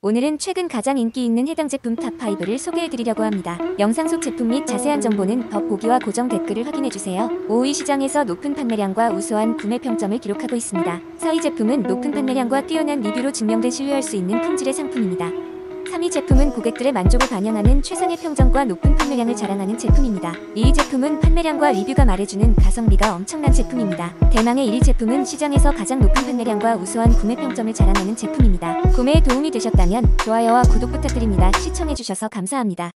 오늘은 최근 가장 인기 있는 해당 제품 탑5를 소개해드리려고 합니다. 영상 속 제품 및 자세한 정보는 더보기와 고정 댓글을 확인해주세요. 5위 시장에서 높은 판매량과 우수한 구매 평점을 기록하고 있습니다. 4위 제품은 높은 판매량과 뛰어난 리뷰로 증명돼 신뢰할 수 있는 품질의 상품입니다. 3위 제품은 고객들의 만족을 반영하는 최상의 평점과 높은 판매량을 자랑하는 제품입니다. 2위 제품은 판매량과 리뷰가 말해주는 가성비가 엄청난 제품입니다. 대망의 1위 제품은 시장에서 가장 높은 판매량과 우수한 구매 평점을 자랑하는 제품입니다. 구매에 도움이 되셨다면 좋아요와 구독 부탁드립니다. 시청해주셔서 감사합니다.